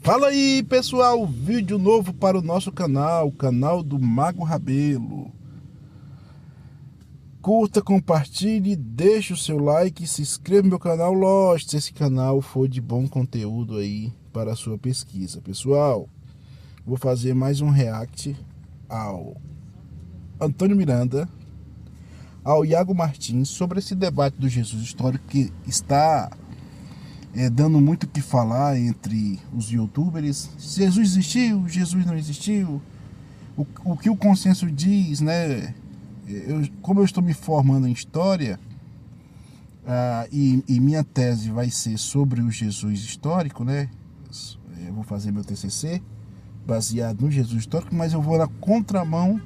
Fala aí, pessoal, vídeo novo para o nosso canal, canal do Mago Rabelo. Curta, compartilhe, deixe o seu like, se inscreva no meu canal, lógico, se esse canal for de bom conteúdo aí para a sua pesquisa. Pessoal, vou fazer mais um react ao Antônio Miranda, ao Iago Martins, sobre esse debate do Jesus histórico que está dando muito o que falar entre os youtubers. Jesus existiu, Jesus não existiu, o que o consenso diz, né? Como eu estou me formando em história, e minha tese vai ser sobre o Jesus histórico, né? Eu vou fazer meu TCC baseado no Jesus histórico, mas eu vou na contramão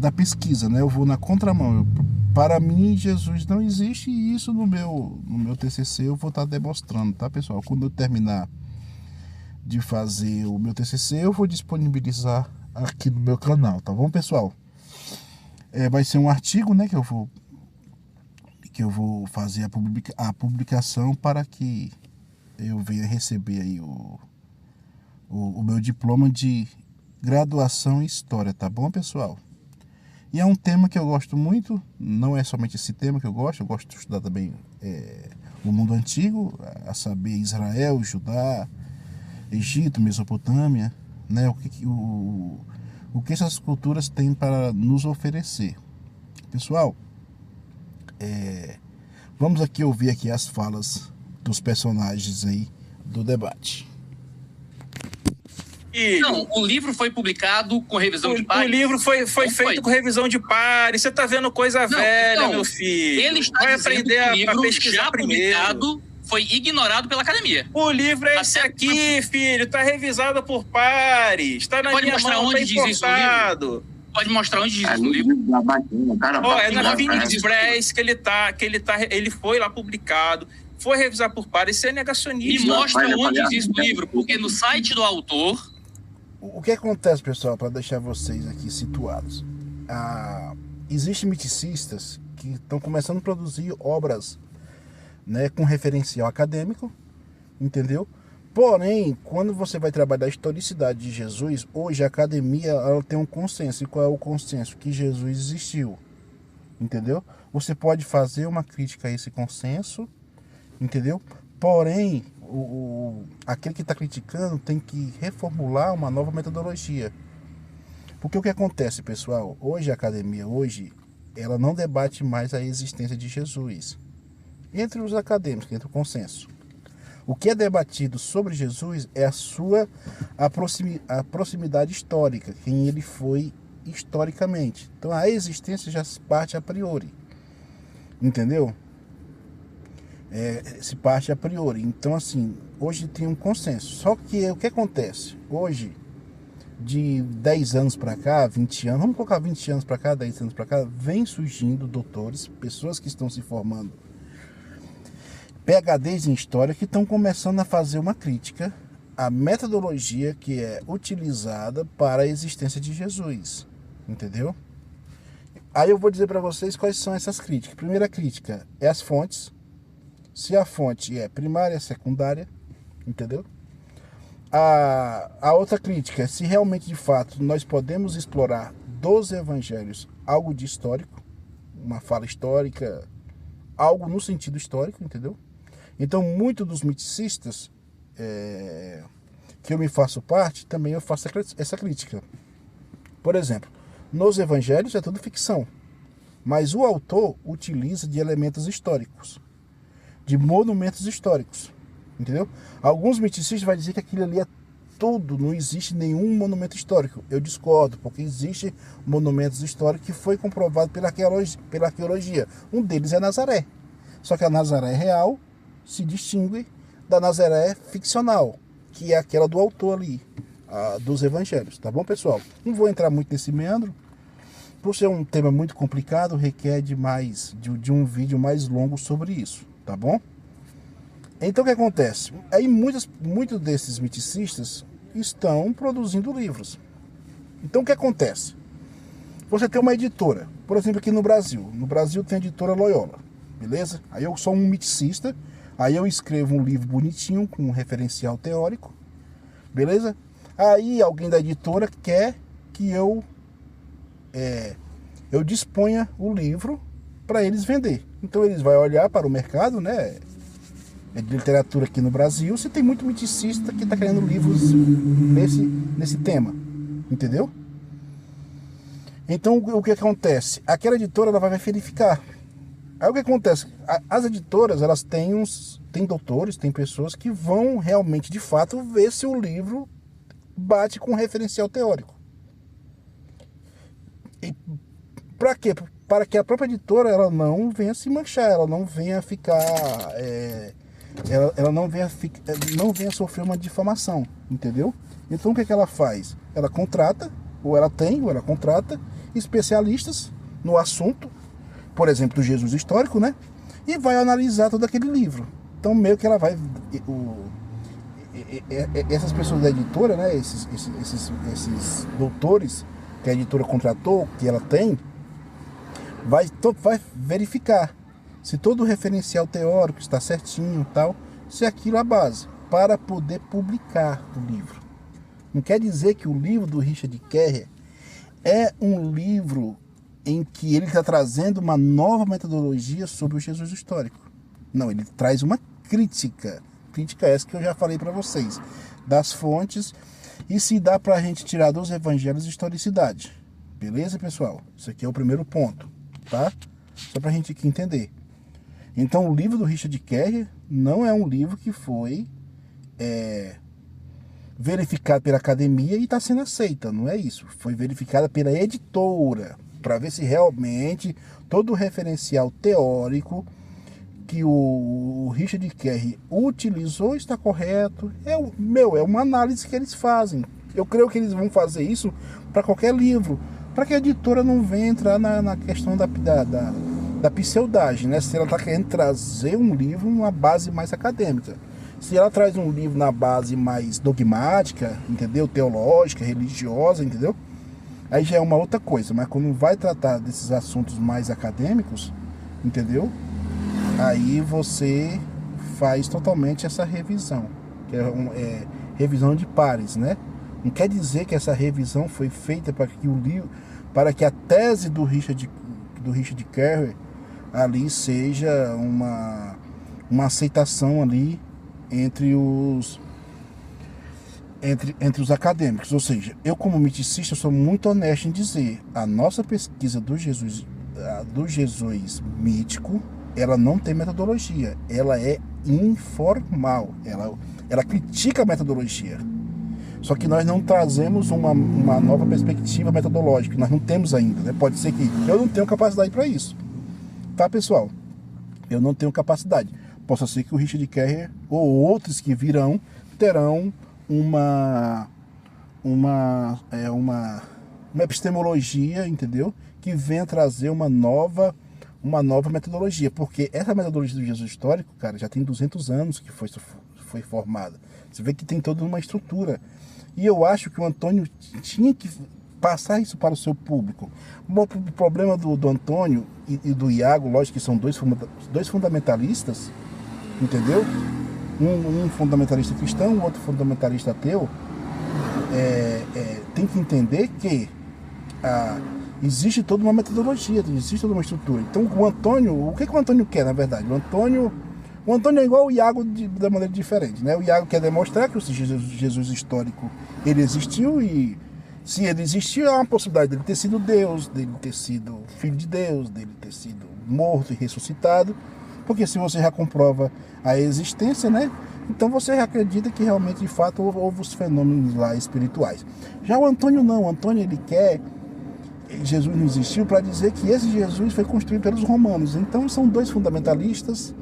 da pesquisa, né? Eu vou na contramão. Para mim, Jesus não existe, e isso no meu TCC eu vou estar demonstrando, tá, pessoal? Quando eu terminar de fazer o meu TCC, eu vou disponibilizar aqui no meu canal, tá bom, pessoal? Vai ser um artigo, né, que eu vou fazer a publicação para que eu venha receber aí o meu diploma de graduação em História, tá bom, pessoal? E é um tema que eu gosto muito, não é somente esse tema que eu gosto de estudar também o mundo antigo, a saber, Israel, Judá, Egito, Mesopotâmia, né? O que essas culturas têm para nos oferecer. Pessoal, vamos aqui ouvir aqui as falas dos personagens aí do debate. Não, o livro foi publicado com revisão de pares. O livro foi feito com revisão de pares. Você está vendo coisa velha, meu filho. Ele está Vai dizendo aprender que o livro a pesquisar já primeiro. publicado foi ignorado pela academia. O livro é esse aqui, filho. Está revisado por pares. Está na minha mão, onde tá diz isso no livro? Pode mostrar onde diz isso no livro? É na Phoenix Press que ele foi lá publicado. Foi revisar por pares. Isso é negacionismo. E mostra onde diz isso no livro, porque no site do autor... O que acontece, pessoal, para deixar vocês aqui situados? Existem miticistas que estão começando a produzir obras, né, com referencial acadêmico, entendeu? Porém, quando você vai trabalhar a historicidade de Jesus, hoje a academia ela tem um consenso. E qual é o consenso? Que Jesus existiu, entendeu? Você pode fazer uma crítica a esse consenso, entendeu? Porém, aquele que está criticando tem que reformular uma nova metodologia. Porque o que acontece, pessoal? Hoje a academia, ela não debate mais a existência de Jesus. Entre os acadêmicos, entre o consenso. O que é debatido sobre Jesus é a proximidade histórica, quem ele foi historicamente. Então a existência já parte a priori. Entendeu? Se parte a priori. Então, assim, hoje tem um consenso. Só que o que acontece? Hoje, de 10 anos para cá, 20 anos, vamos colocar 20 anos para cá, 10 anos para cá, vem surgindo doutores, pessoas que estão se formando, PhDs em História, que estão começando a fazer uma crítica à metodologia que é utilizada para a existência de Jesus. Entendeu? Aí eu vou dizer para vocês quais são essas críticas. A primeira crítica é as fontes. Se a fonte é primária, secundária, entendeu? A outra crítica é se realmente, de fato, nós podemos explorar dos evangelhos algo de histórico, uma fala histórica, algo no sentido histórico, entendeu? Então, muitos dos miticistas que eu me faço parte, também eu faço essa crítica. Por exemplo, nos evangelhos é tudo ficção, mas o autor utiliza de elementos históricos, de monumentos históricos, entendeu? Alguns miticistas vão dizer que aquilo ali é tudo, não existe nenhum monumento histórico. Eu discordo, porque existem monumentos históricos que foi comprovado pela arqueologia. Um deles é Nazaré. Só que a Nazaré real se distingue da Nazaré ficcional, que é aquela do autor ali, dos evangelhos, tá bom, pessoal? Não vou entrar muito nesse meandro, por ser um tema muito complicado, requer de um vídeo mais longo sobre isso. Tá bom? Então o que acontece? Aí muitos desses miticistas estão produzindo livros. Então o que acontece? Você tem uma editora, por exemplo, aqui no Brasil. No Brasil tem a editora Loyola, beleza? Aí eu sou um miticista, aí eu escrevo um livro bonitinho com um referencial teórico, Beleza? Aí alguém da editora quer que eu disponha o livro para eles vender. Então eles vão olhar para o mercado, né, de literatura aqui no Brasil, se tem muito miticista que está querendo livros nesse tema, entendeu? Então o que acontece? Aquela editora ela vai verificar. Aí o que acontece? As editoras elas têm doutores, tem pessoas que vão realmente de fato ver se o livro bate com o referencial teórico. E para quê? Para que a própria editora ela não venha se manchar, ela não venha ficar, ela não venha sofrer uma difamação, entendeu? Então o que ela faz? Ela contrata, ou ela contrata especialistas no assunto, por exemplo, do Jesus histórico, né? E vai analisar todo aquele livro. Então meio que ela vai... essas pessoas da editora, né? Esses doutores que a editora contratou, que ela tem, vai verificar se todo o referencial teórico está certinho e tal, se aquilo é a base para poder publicar o livro. Não quer dizer que o livro do Richard Carrier é um livro em que ele está trazendo uma nova metodologia sobre o Jesus histórico. Não, ele traz uma crítica essa que eu já falei para vocês, das fontes, e se dá para a gente tirar dos evangelhos historicidade. Beleza, pessoal? Isso aqui é o primeiro ponto, tá? Só para a gente aqui entender. Então, o livro do Richard Carrier não é um livro que foi verificado pela academia e está sendo aceita, não é isso. Foi verificada pela editora, para ver se realmente todo o referencial teórico que o Richard Carrier utilizou está correto. É uma análise que eles fazem. Eu creio que eles vão fazer isso para qualquer livro, para que a editora não venha entrar na questão da pseudagem, né? Se ela está querendo trazer um livro numa base mais acadêmica. Se ela traz um livro na base mais dogmática, entendeu? Teológica, religiosa, entendeu? Aí já é uma outra coisa. Mas quando vai tratar desses assuntos mais acadêmicos, entendeu? Aí você faz totalmente essa revisão, que é revisão de pares, né? Não quer dizer que essa revisão foi feita para que a tese do Richard Carrier ali seja uma aceitação ali entre os acadêmicos. Ou seja, eu como miticista sou muito honesto em dizer, a nossa pesquisa do Jesus mítico, ela não tem metodologia, ela é informal, ela critica a metodologia. Só que nós não trazemos uma nova perspectiva metodológica, nós não temos ainda, né? Pode ser que eu não tenho capacidade para isso, tá, pessoal? Eu não tenho capacidade. Possa ser que o Richard Carrier ou outros que virão terão uma epistemologia, entendeu? Que venha trazer uma nova metodologia, porque essa metodologia do Jesus histórico, cara, já tem 200 anos que foi formada. Você vê que tem toda uma estrutura. E eu acho que o Antônio tinha que passar isso para o seu público. O problema do Antônio e do Iago, lógico que são dois fundamentalistas, entendeu? Um fundamentalista cristão, o outro fundamentalista ateu, tem que entender que existe toda uma metodologia, existe toda uma estrutura. Então o Antônio, o que o Antônio quer, na verdade? O Antônio é igual o Iago da maneira diferente, né? O Iago quer demonstrar que o Jesus histórico, ele existiu, e se ele existiu, há uma possibilidade dele ter sido Deus, dele ter sido filho de Deus, dele ter sido morto e ressuscitado, porque se você já comprova a existência, né? Então você já acredita que realmente, de fato, houve os fenômenos lá espirituais. Já o Antônio não, o Antônio ele quer... Jesus não existiu para dizer que esse Jesus foi construído pelos romanos. Então são dois fundamentalistas,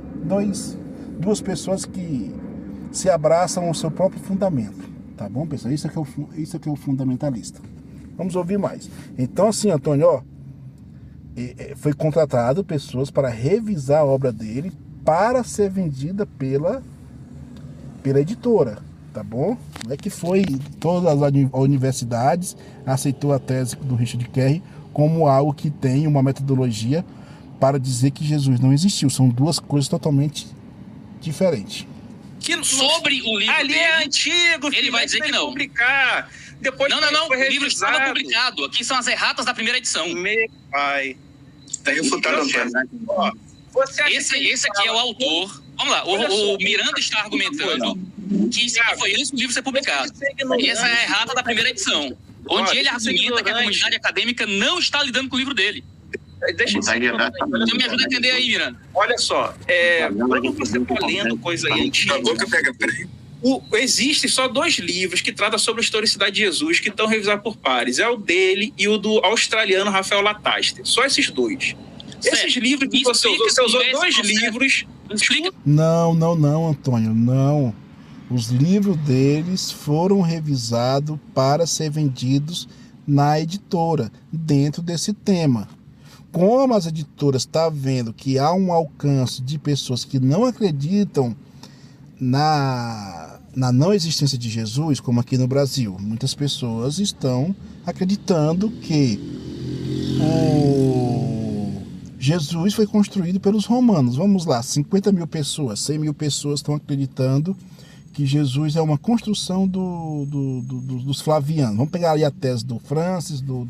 duas pessoas que se abraçam ao seu próprio fundamento. Tá bom, pessoal? Isso aqui é o fundamentalista. Vamos ouvir mais. Então, assim, Antônio, ó, foi contratado pessoas para revisar a obra dele para ser vendida pela editora. Tá bom? Não é que foi todas as universidades aceitou a tese do Richard Carrier como algo que tem uma metodologia para dizer que Jesus não existiu. São duas coisas totalmente diferentes. sobre o livro ali dele, é antigo, ele vai dizer que não. Publicar. Depois Não, o livro estava publicado. Aqui são as erratas da primeira edição. Meu pai. Tá refutado, Antônio. Esse aqui é o autor. Vamos lá, o Miranda está argumentando que isso aqui foi antes do livro ser publicado. E essa é a errata da primeira edição, onde ele argumenta que a comunidade acadêmica não está lidando com o livro dele. Deixa eu Então me ajuda a entender aí, Miranda. Olha só, quando você está lendo coisa aí antiga, existem só 2 livros que tratam sobre a historicidade de Jesus, que estão revisados por pares. É o dele e o do australiano Rafael Lataster. Só esses 2. Esses livros que você usou 2 livros... Explica. Não, Antônio, não. Os livros deles foram revisados para ser vendidos na editora, dentro desse tema. Como as editoras estão vendo que há um alcance de pessoas que não acreditam na não existência de Jesus, como aqui no Brasil, muitas pessoas estão acreditando que Jesus foi construído pelos romanos. Vamos lá, 50 mil pessoas, 100 mil pessoas estão acreditando que Jesus é uma construção dos Flavianos. Vamos pegar ali a tese do Francis, do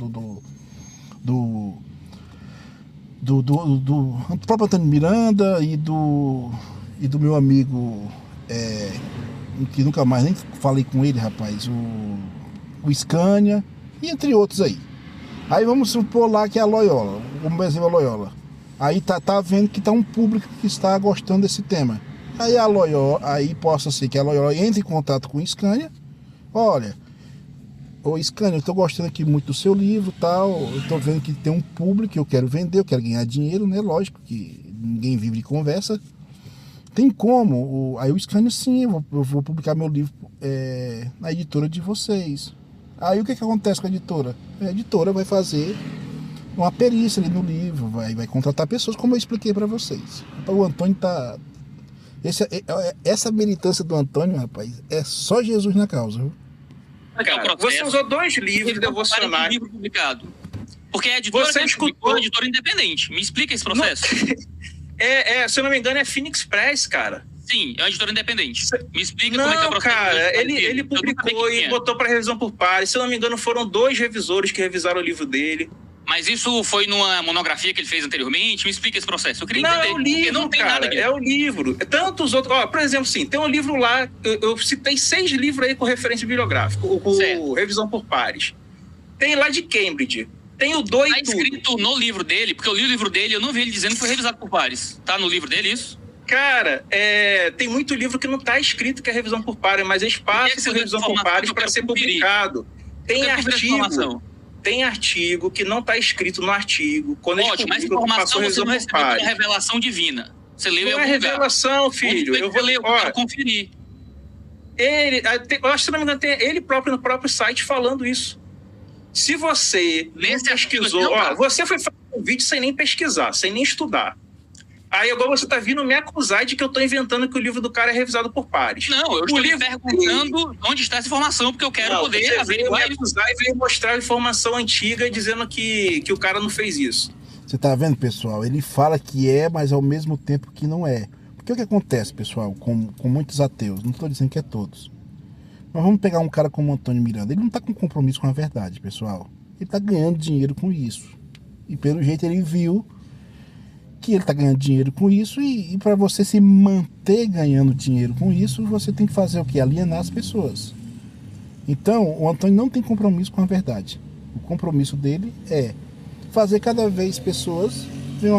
próprio Antônio Miranda e do meu amigo, que nunca mais nem falei com ele, rapaz, o Scania, e entre outros aí. Aí vamos supor lá que é a Loyola, como exemplo a Loyola. Aí tá vendo que tá um público que está gostando desse tema. Aí a Loyola, aí possa ser que a Loyola entre em contato com o Scania. Olha, ô Scania, eu tô gostando aqui muito do seu livro, tal. Eu tô vendo que tem um público que eu quero vender, eu quero ganhar dinheiro, né? Lógico que ninguém vive de conversa. Tem como? Aí o Scania, sim, eu vou publicar meu livro na editora de vocês. Aí o que acontece com a editora? A editora vai fazer uma perícia ali no livro, vai contratar pessoas, como eu expliquei para vocês. O Antônio tá... Essa militância do Antônio, rapaz, é só Jesus na causa, viu? Cara, você usou 2 livros devocionais. Um livro publicado. Porque a editora é uma editora independente. Me explica esse processo. Se eu não me engano, é Phoenix Press, cara. Sim, é uma editora independente. Me explica como é que é o processo. Cara, ele publicou e botou para revisão por pares. Se eu não me engano, foram 2 revisores que revisaram o livro dele. Mas isso foi numa monografia que ele fez anteriormente? Me explica esse processo. Eu queria entender. É o livro, não tem nada aqui. É o livro. Tantos outros... por exemplo, sim, tem um livro lá... Eu citei 6 livros aí com referência bibliográfica. Com revisão por pares. Tem lá de Cambridge. Tem o 2 Tá escrito no livro dele, porque eu li o livro dele, eu não vi ele dizendo que foi revisado por pares. Tá no livro dele isso? Cara, tem muito livro que não tá escrito que é revisão por pares, mas eles passam por revisão por pares para ser publicado. Tem artigo que não está escrito no artigo. Quando mas informação você não recebeu uma revelação divina. Você leu em algum lugar. Não é revelação, filho. Eu vou ler, eu quero conferir. Eu acho que, se não me engano, tem ele próprio no próprio site falando isso. Se você pesquisou... você foi fazer um vídeo sem nem pesquisar, sem nem estudar. Aí agora você tá vindo me acusar de que eu tô inventando que o livro do cara é revisado por pares. Não, eu estou lhe perguntando onde está essa informação, porque eu quero poder averiguar. Me acusar e veio mostrar a informação antiga dizendo que o cara não fez isso. Você tá vendo, pessoal? Ele fala que mas ao mesmo tempo que não é. Porque o que acontece, pessoal, com muitos ateus? Não estou dizendo que é todos. Mas vamos pegar um cara como o Antônio Miranda. Ele não tá com compromisso com a verdade, pessoal. Ele tá ganhando dinheiro com isso. E pelo jeito ele viu que ele está ganhando dinheiro com isso, e para você se manter ganhando dinheiro com isso, você tem que fazer o quê? Alienar as pessoas. Então, o Antônio não tem compromisso com a verdade. O compromisso dele é fazer cada vez pessoas venham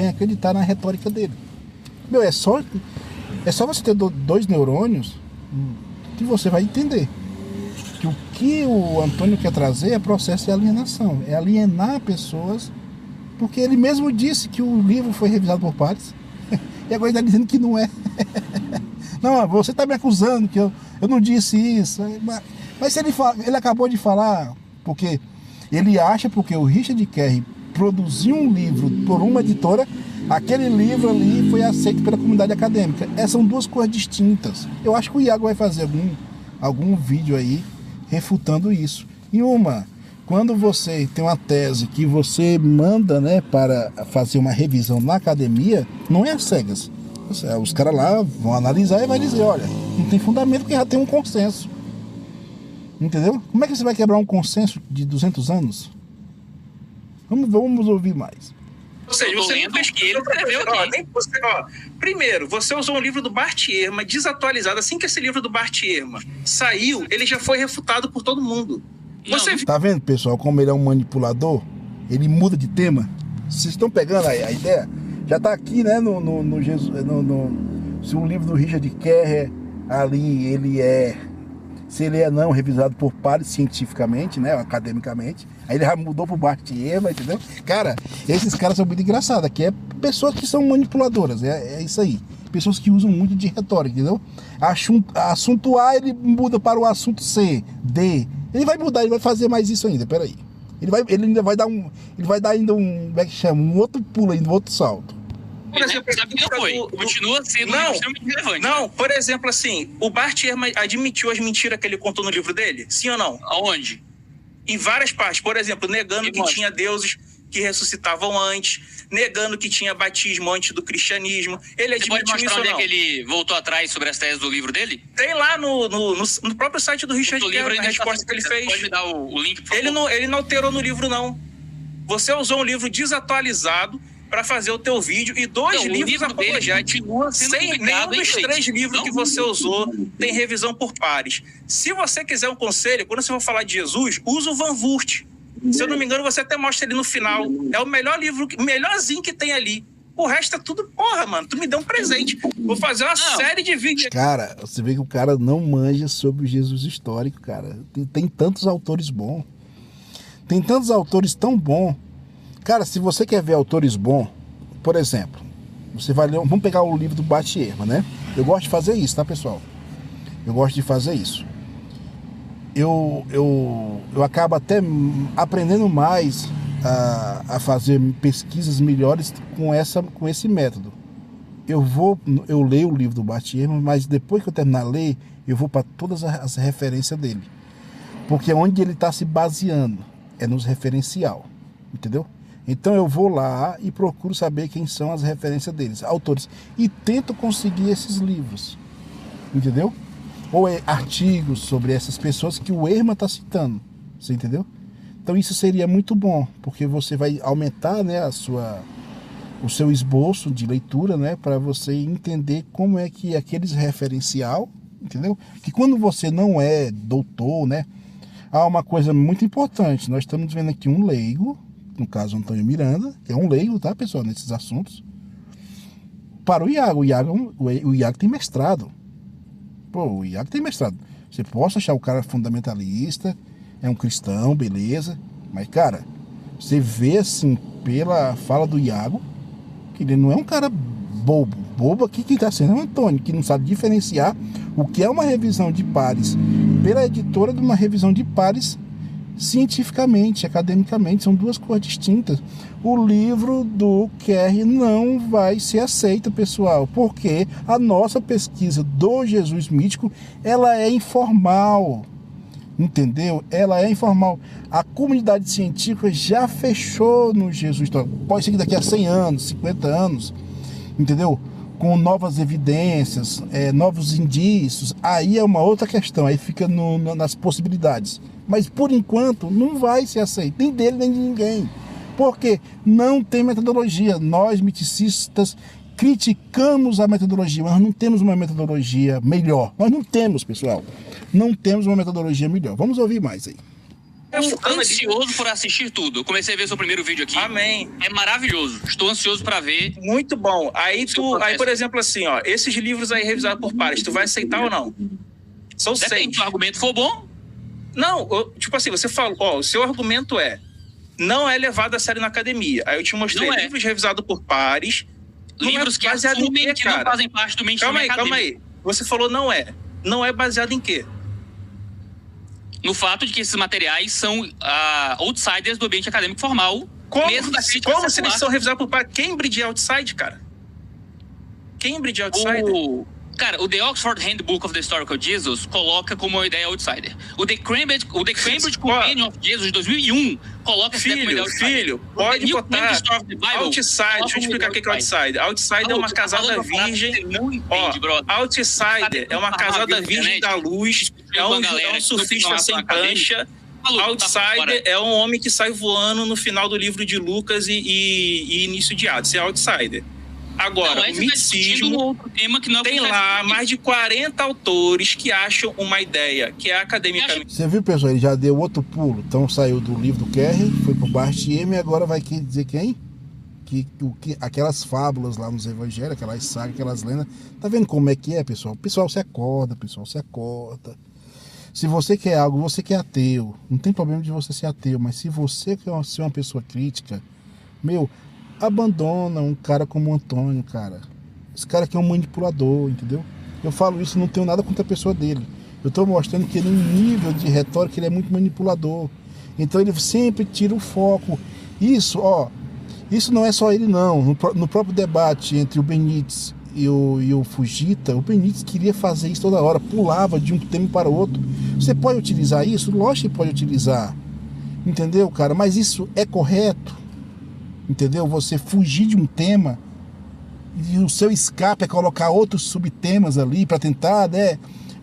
acreditar na retórica dele. É só você ter 2 neurônios que você vai entender que o que o Antônio quer trazer é processo de alienação, é alienar pessoas. Porque ele mesmo disse que o livro foi revisado por pares. E agora ele está dizendo que não é. Não, você está me acusando que eu não disse isso. Mas se ele acabou de falar, porque ele acha, porque o Richard Kerr produziu um livro por uma editora, aquele livro ali foi aceito pela comunidade acadêmica. Essas são 2 coisas distintas. Eu acho que o Iago vai fazer algum vídeo aí refutando isso. E quando você tem uma tese que você manda, né, para fazer uma revisão na academia, não é às cegas. Os caras lá vão analisar e vai dizer, olha, não tem fundamento porque já tem um consenso. Entendeu? Como é que você vai quebrar um consenso de 200 anos? Vamos ouvir mais. Ou seja, você não pesquisou, primeiro, você usou um livro do Bart Ehrman desatualizado. Assim que esse livro do Bart Ehrman saiu, ele já foi refutado por todo mundo. Tá vendo, pessoal, como ele é um manipulador? Ele muda de tema. Vocês estão pegando a ideia? Já tá aqui, né, se o livro do Richard Kerr ali, se ele é não revisado por pares cientificamente, né, academicamente, aí ele já mudou pro Bart Ehrman, entendeu? Cara, esses caras são muito engraçados. Aqui é pessoas que são manipuladoras, é isso aí. Pessoas que usam muito de retórica, entendeu? Assunto A, ele muda para o assunto C, D. Ele vai mudar, ele vai fazer mais isso ainda, peraí. Ele ainda vai dar um como é que chama? Um outro pulo ainda, um outro salto. Por exemplo, continua sendo extremamente relevante. Não, por exemplo, assim, o Bart Ehrman admitiu as mentiras que ele contou no livro dele? Sim ou não? Aonde? Em várias partes. Por exemplo, negando que tinha deuses que ressuscitavam antes, negando que tinha batismo antes do cristianismo. Ele admitiu isso ou não? Onde é que ele voltou atrás sobre as teses do livro dele? Tem lá no próprio site do Richard Kerr, a resposta que ele fez. Pode me dar o link, por favor? Ele não alterou no livro, não. Você usou um livro desatualizado para fazer o teu vídeo e dois livros apologéticos. Nenhum dos 3 livros que você usou tem revisão por pares. Se você quiser um conselho, quando você for falar de Jesus, usa o Van Wurt. Se eu não me engano, você até mostra ele no final. É o melhor livro, melhorzinho que tem ali. O resto é tudo, porra, mano, tu me deu um presente. Vou fazer uma série de vídeos. Cara, você vê que o cara não manja sobre o Jesus histórico, cara. Tem tantos autores bons. Tem tantos autores tão bons. Cara, se você quer ver autores bons, por exemplo, você vai ler, vamos pegar o livro do Bart Ehrman, né? Eu gosto de fazer isso, tá, pessoal? Eu gosto de fazer isso. Eu acabo até aprendendo mais a fazer pesquisas melhores com esse método. Eu leio o livro do Bart Ehrman, mas depois que eu terminar de ler, eu vou para todas as referências dele. Porque onde ele está se baseando é nos referencial, entendeu? Então eu vou lá e procuro saber quem são as referências deles, autores, e tento conseguir esses livros, entendeu? Ou artigos sobre essas pessoas que o Ehrman está citando, você entendeu? Então isso seria muito bom, porque você vai aumentar, né, o seu esboço de leitura, né, para você entender como é que aqueles referencial, entendeu? Que quando você não é doutor, né, há uma coisa muito importante. Nós estamos vendo aqui um leigo, no caso Antônio Miranda, que é um leigo, tá, pessoal, nesses assuntos, para o Iago. O Iago tem mestrado. Pô, o Iago tem mestrado. Você pode achar o cara fundamentalista, é um cristão, beleza, mas, cara, você vê, assim, pela fala do Iago, que ele não é um cara bobo. Bobo aqui que está sendo é o Antônio, que não sabe diferenciar o que é uma revisão de pares pela editora de uma revisão de pares cientificamente, academicamente. São duas coisas distintas. O livro do Kerr não vai ser aceito, pessoal, porque a nossa pesquisa do Jesus mítico, ela é informal, entendeu? Ela é informal. A comunidade científica já fechou no Jesus histórico. Pode ser que daqui a 100 anos, 50 anos, entendeu? Com novas evidências, novos indícios, aí é uma outra questão, aí fica nas possibilidades. Mas por enquanto não vai ser aceito, nem dele nem de ninguém. Porque não tem metodologia. Nós, miticistas, criticamos a metodologia, mas não temos uma metodologia melhor. Nós não temos, pessoal. Não temos uma metodologia melhor. Vamos ouvir mais aí. Estou ansioso por assistir tudo. Eu comecei a ver seu primeiro vídeo aqui. Amém. É maravilhoso. Estou ansioso para ver. Muito bom. Aí, por exemplo, assim, ó, esses livros aí revisados por pares, tu vai aceitar ou não? São 6. Se o argumento for bom. Não, tipo assim, você falou, ó, o seu argumento não é levado a sério na academia. Aí eu te mostrei livros revisados por pares. Livros que assumem que não fazem parte do mainstream acadêmico. Calma aí. Você falou não é. Não é baseado em quê? No fato de que esses materiais são outsiders do ambiente acadêmico formal. Como se eles são revisados por pares? Cambridge é outside, cara? Cambridge é outsider? Cara, o The Oxford Handbook of the Historical Jesus coloca como uma ideia outsider. O The Cambridge Companion of Jesus de 2001 coloca essa ideia como ideal de Filho, pode botar Outsider. Deixa eu explicar o que é Outsider. Outsider é uma casada virgem. Outsider é uma casada virgem da luz. É um surfista sem prancha. Outsider é um homem que sai voando no final do livro de Lucas e início de Atos. É Outsider. Agora, o misticismo tem lá mais de 40 autores que acham uma idea, que é academicamente... Você viu, pessoal? Ele já deu outro pulo. Então saiu do livro do Kerry, foi pro Bartieme e agora vai dizer quem? Que aquelas fábulas lá nos evangelhos, aquelas sagas, aquelas lendas. Tá vendo como é que é, pessoal? O pessoal se acorda, pessoal se acorda. Se você quer algo, você que é ateu, não tem problema de você ser ateu, mas se você quer ser uma pessoa crítica, abandona um cara como o Antônio, cara. Esse cara aqui é um manipulador, entendeu? Eu falo isso, não tenho nada contra a pessoa dele. Eu tô mostrando que ele, em nível de retórica, ele é muito manipulador. Então ele sempre tira o foco. Isso não é só ele não. No próprio debate entre o Benítez e o Fujita, o Benítez queria fazer isso toda hora, pulava de um tema para o outro. Você pode utilizar isso? Lógico que pode utilizar. Entendeu, cara? Mas isso é correto? Entendeu? Você fugir de um tema e o seu escape é colocar outros subtemas ali para tentar,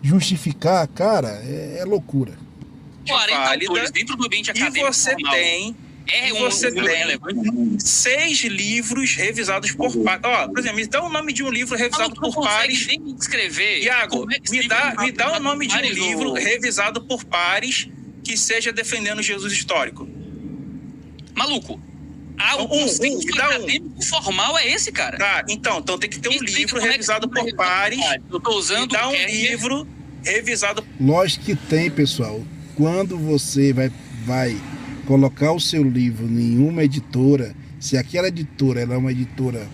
justificar, cara, é loucura. 40 autores dentro do ambiente acadêmico. E você tem 6 livros revisados por pares. Por exemplo, me dá o nome de um livro revisado por pares. Nem escrever. Iago, me dá o nome de um livro revisado por pares que seja defendendo Jesus histórico. Maluco. O conceito acadêmico formal é esse, cara. Tá, então tem que ter um livro revisado por pares. Eu tô usando um livro revisado. Lógico que tem, pessoal. Quando você vai colocar o seu livro em uma editora, se aquela editora ela é uma editora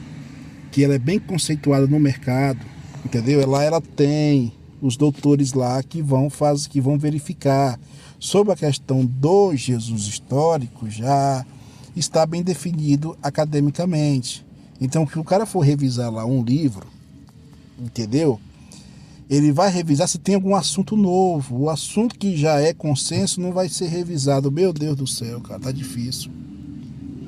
que ela é bem conceituada no mercado, entendeu? Ela tem os doutores lá que vão verificar sobre a questão do Jesus histórico, já está bem definido academicamente. Então, que o cara for revisar lá um livro, entendeu? Ele vai revisar se tem algum assunto novo. O assunto que já é consenso não vai ser revisado. Meu Deus do céu, cara, tá difícil.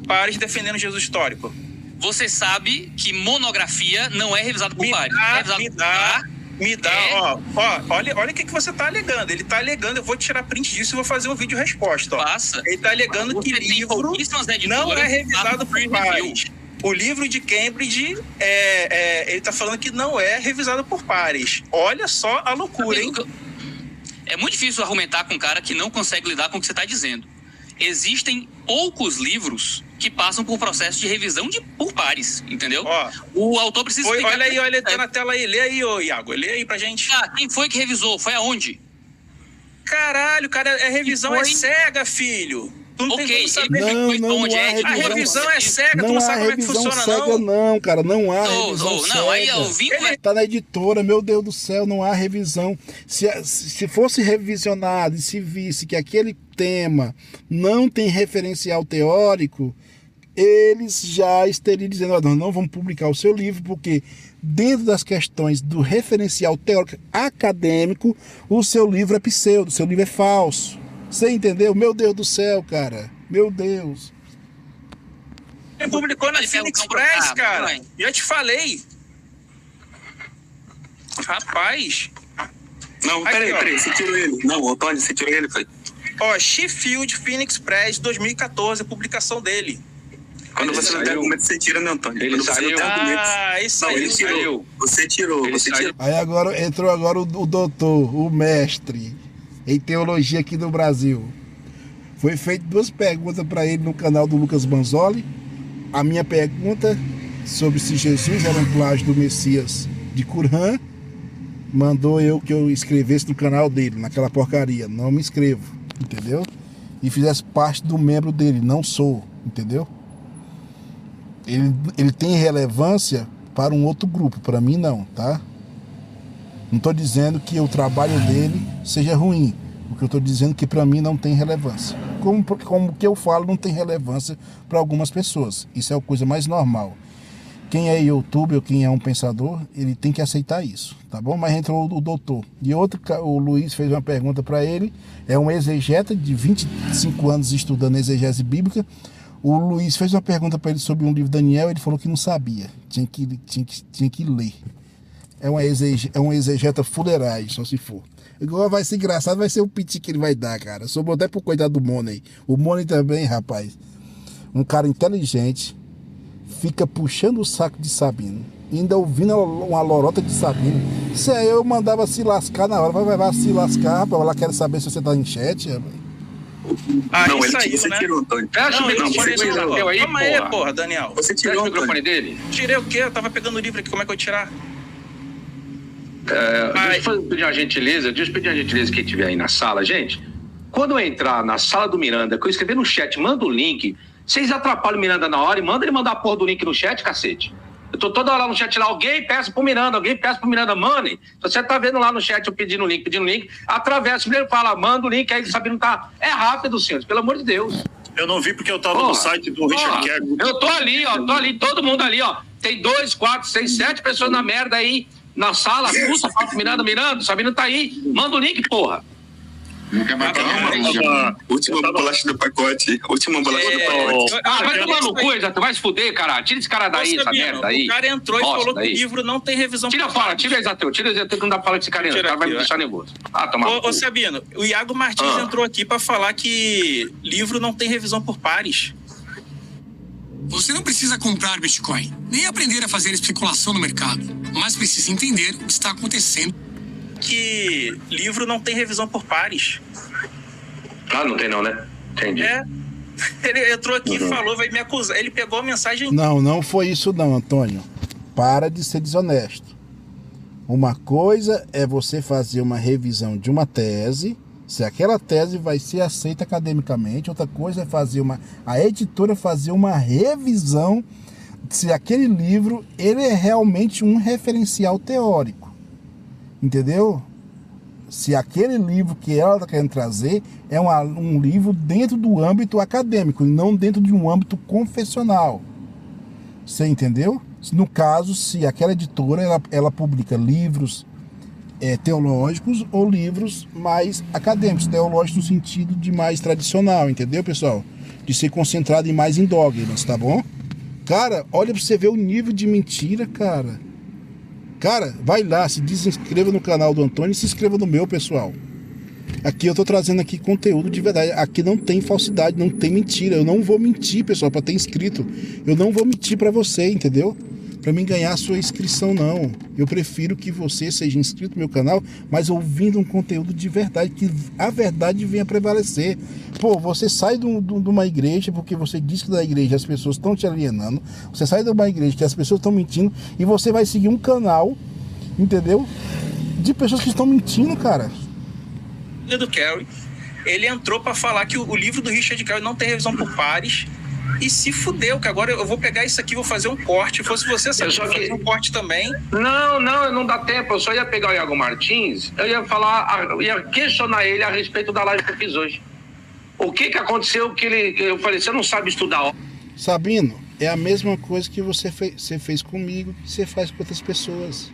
Pares defendendo Jesus histórico. Você sabe que monografia não é revisado por pares. Olha o que você tá alegando. Ele tá alegando, eu vou tirar print disso e vou fazer um vídeo resposta. Ele tá alegando que livro não é revisado por pares. O livro de Cambridge, ele tá falando que não é revisado por pares. Olha só a loucura, hein? É muito difícil argumentar com um cara que não consegue lidar com o que você tá dizendo. Existem poucos livros que passam por processo de revisão por pares, entendeu? O autor precisa explicar... Olha aí, tá na tela aí. Lê aí, Iago. Lê aí pra gente. Quem foi que revisou? Foi aonde? Caralho, cara, revisão é cega, filho. Tu não tem como saber onde é. A revisão é cega, tu não sabe como é que funciona, não. Não, cara, não há revisão cega. Não, aí eu vim... Tá na editora, meu Deus do céu, não há revisão. Se fosse revisionado e se visse que aquele tema não tem referencial teórico, eles já estariam dizendo, nós não vamos publicar o seu livro, porque dentro das questões do referencial teórico acadêmico, o seu livro é pseudo, o seu livro é falso. Você entendeu? Meu Deus do céu, cara. Meu Deus. Ele publicou na Phoenix Press, cara. Já te falei. Rapaz. Não, peraí. Você tirou ele. Não, Antônio, você tirou ele, foi. Sheffield Phoenix Press, 2014, publicação dele. Quando você não tem argumento, você tira, né, Antônio? Ele saiu. Isso aí. Ele tirou. Você tirou. Aí agora entrou o doutor, o mestre em teologia aqui no Brasil. Foi feito 2 perguntas para ele no canal do Lucas Manzoli. A minha pergunta sobre se Jesus era um plágio do Messias de Qur'an, mandou que eu escrevesse no canal dele, naquela porcaria. Não me inscrevo, entendeu? E fizesse parte do membro dele, não sou, entendeu? Ele tem relevância para um outro grupo, para mim não, tá? Não estou dizendo que o trabalho dele seja ruim. O que eu estou dizendo é que para mim não tem relevância. Como que eu falo, não tem relevância para algumas pessoas. Isso é a coisa mais normal. quem é youtuber ou quem é um pensador, ele tem que aceitar isso, tá bom? Mas entrou o doutor. E outro, o Luiz fez uma pergunta para ele, é um exegeta de 25 anos estudando exegese bíblica. O Luiz fez uma pergunta para ele sobre um livro Daniel, ele falou que não sabia, tinha que ler. É um exegeta fuleiragem, só se for. Agora vai ser engraçado, vai ser o piti que ele vai dar, cara. Sobrou até pro coitado do Money. O Money também, rapaz. Um cara inteligente, fica puxando o saco de Sabino, ainda ouvindo uma lorota de Sabino. Se eu mandava se lascar na hora, vai se lascar, rapaz. Ela quer saber se você tá em chat, rapaz. Não, isso ele aí, né? tirou, Antônio. Fecha o microfone do Isateu aí, Calma aí, porra, Daniel. Você Fecha tirou o microfone dele. Tirei o quê? Eu tava pegando o livro aqui, como é que eu tirar? Deixa eu pedir uma gentileza, quem estiver aí na sala, gente. Quando eu entrar na sala do Miranda, que eu escrever no chat, manda o link. Vocês atrapalham o Miranda na hora e manda ele mandar a porra do link no chat, cacete. Eu tô toda hora no chat lá, alguém peça pro Miranda, money. Se você tá vendo lá no chat eu pedindo o link, atravessa, primeiro fala, manda o link, aí Sabino tá. É rápido, senhores, pelo amor de Deus. Eu não vi porque eu tava no site do Richard Kerr. Eu tô ali, todo mundo ali, ó. Tem 2, 4, 6, 7 pessoas na merda aí, na sala, puxa, fala pro Miranda, Sabino tá aí, manda o link, porra. Última bolacha do pacote. Vai tomar no cu, já tu vai se fuder, cara. Tira esse cara daí, essa merda aí. O cara entrou e falou que o livro não tem revisão. Tira fora, tira Isateu, que não dá pra falar com esse cara ainda. O cara vai me deixar nervoso. Ô, Sabino, o Iago Martins entrou aqui pra falar que livro não tem revisão por pares. Você não precisa comprar Bitcoin, nem aprender a fazer especulação no mercado, mas precisa entender o que está acontecendo. Que livro não tem revisão por pares. Não tem não, né? Entendi. Ele entrou aqui e falou, vai me acusar. Ele pegou a mensagem... Não foi isso não, Antônio. Para de ser desonesto. Uma coisa é você fazer uma revisão de uma tese, se aquela tese vai ser aceita academicamente. Outra coisa é a editora fazer uma revisão se aquele livro ele é realmente um referencial teórico. Entendeu? Se aquele livro que ela está querendo trazer é um livro dentro do âmbito acadêmico e não dentro de um âmbito confessional. Você entendeu? No caso, se aquela editora ela publica livros teológicos ou livros mais acadêmicos, teológicos no sentido de mais tradicional, entendeu, pessoal? De ser concentrado mais em dogmas, tá bom? Cara, olha pra você ver o nível de mentira, cara. Cara, vai lá, se desinscreva no canal do Antônio e se inscreva no meu, pessoal. Aqui eu tô trazendo aqui conteúdo de verdade. Aqui não tem falsidade, não tem mentira. Eu não vou mentir, pessoal, pra ter inscrito. Eu não vou mentir pra você, entendeu? Pra mim ganhar a sua inscrição, não. Eu prefiro que você seja inscrito no meu canal, mas ouvindo um conteúdo de verdade, que a verdade venha prevalecer. Pô, você sai de uma igreja porque você diz que da igreja as pessoas estão te alienando. Você sai de uma igreja que as pessoas estão mentindo e você vai seguir um canal, entendeu? De pessoas que estão mentindo, cara. Do Carey, ele entrou pra falar que o livro do Richard Carey não tem revisão por pares. E se fudeu, que agora eu vou pegar isso aqui e vou fazer um corte. Se fosse você, sabe, eu fazer um corte também. Não dá tempo. Eu só ia pegar o Iago Martins, eu ia questionar ele a respeito da live que eu fiz hoje. O que aconteceu que eu falei, você não sabe estudar. Sabino, é a mesma coisa que você fez comigo, que você faz com outras pessoas.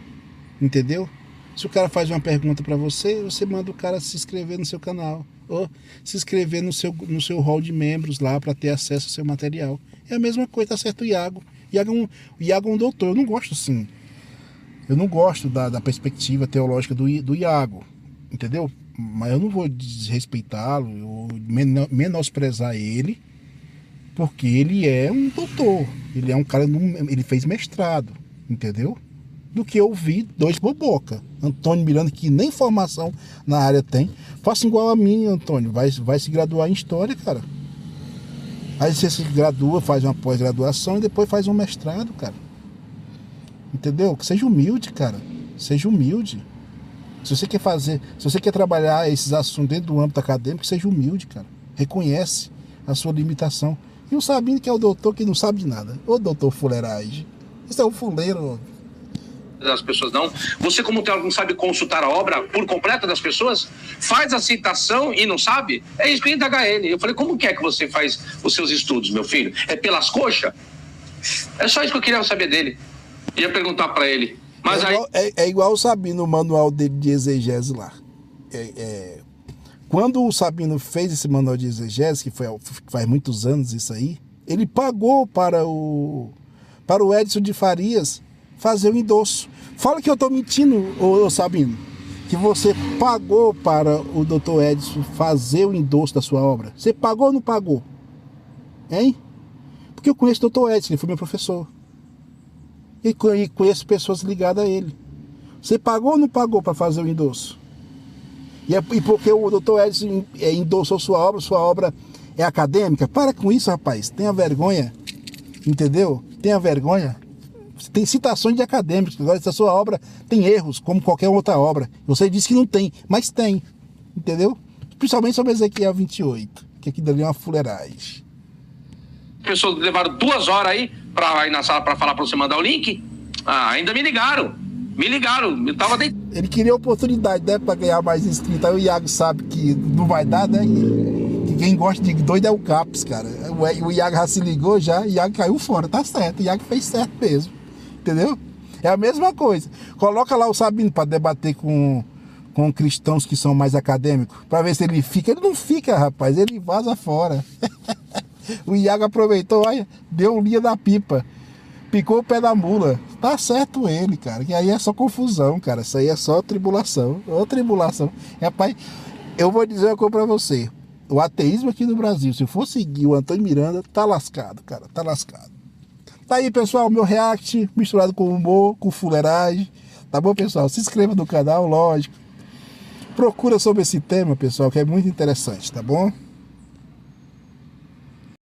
Entendeu? Se o cara faz uma pergunta pra você, você manda o cara se inscrever no seu canal. Ou se inscrever no seu hall de membros lá para ter acesso ao seu material. É a mesma coisa, tá certo o Iago. Iago é um doutor, eu não gosto assim. Eu não gosto da perspectiva teológica do Iago, entendeu? Mas eu não vou desrespeitá-lo ou menosprezar ele, porque ele é um doutor. Ele é um cara, ele fez mestrado, entendeu? Do que ouvir dois boboca. Antônio Miranda, que nem formação na área tem. Faça igual a mim, Antônio. Vai se graduar em História, cara. Aí você se gradua, faz uma pós-graduação e depois faz um mestrado, cara. Entendeu? Seja humilde, cara. Seja humilde. Se você quer trabalhar esses assuntos dentro do âmbito acadêmico, seja humilde, cara. Reconhece a sua limitação. E o Sabino, que é o doutor que não sabe de nada. Ô doutor fuleiragem. Esse é o fuleiro, das pessoas não. Você, como teólogo, não sabe consultar a obra por completa das pessoas? Faz a citação e não sabe? É isso que eu indagar ele. Eu falei, como que é que você faz os seus estudos, meu filho? É pelas coxas? É só isso que eu queria saber dele. Ia perguntar pra ele. Mas é igual o Sabino, o manual dele de exegese lá. Quando o Sabino fez esse manual de exegese, que faz muitos anos isso aí, ele pagou para o Edson de Farias fazer o endosso. Fala que eu tô mentindo, ô Sabino, que você pagou para o Dr. Edson fazer o endosso da sua obra. Você pagou ou não pagou? Hein? Porque eu conheço o Dr. Edson, ele foi meu professor. E conheço pessoas ligadas a ele. Você pagou ou não pagou para fazer o endosso? E porque o Dr. Edson endossou sua obra é acadêmica? Para com isso, rapaz. Tenha vergonha. Entendeu? Tenha vergonha. Tem citações de acadêmicos. Agora, essa sua obra tem erros, como qualquer outra obra. Você disse que não tem, mas tem. Entendeu? Principalmente sobre Ezequiel 28. Que aqui dali é uma fuleiragem. Pessoas levaram 2 horas aí pra ir na sala pra falar pra você mandar o link. Ainda me ligaram. Eu tava dentro. Ele queria oportunidade, né? Pra ganhar mais inscritos. Aí o Iago sabe que não vai dar, né? E quem gosta de doido é o Caps, cara. O Iago já se ligou já. O Iago caiu fora, tá certo. O Iago fez certo mesmo. Entendeu? É a mesma coisa. Coloca lá o Sabino pra debater com cristãos que são mais acadêmicos. Pra ver se ele fica. Ele não fica, rapaz. Ele vaza fora. O Iago aproveitou, olha, deu linha da pipa. Picou o pé da mula. Tá certo ele, cara. Que aí é só confusão, cara. Isso aí é só tribulação. Ô, tribulação. Rapaz, eu vou dizer uma coisa pra você. O ateísmo aqui no Brasil, se for seguir o Antônio Miranda, tá lascado, cara. Tá lascado. Tá aí, pessoal, meu react misturado com humor, com fuleiragem. Tá bom, pessoal? Se inscreva no canal, lógico. Procura sobre esse tema, pessoal, que é muito interessante, tá bom?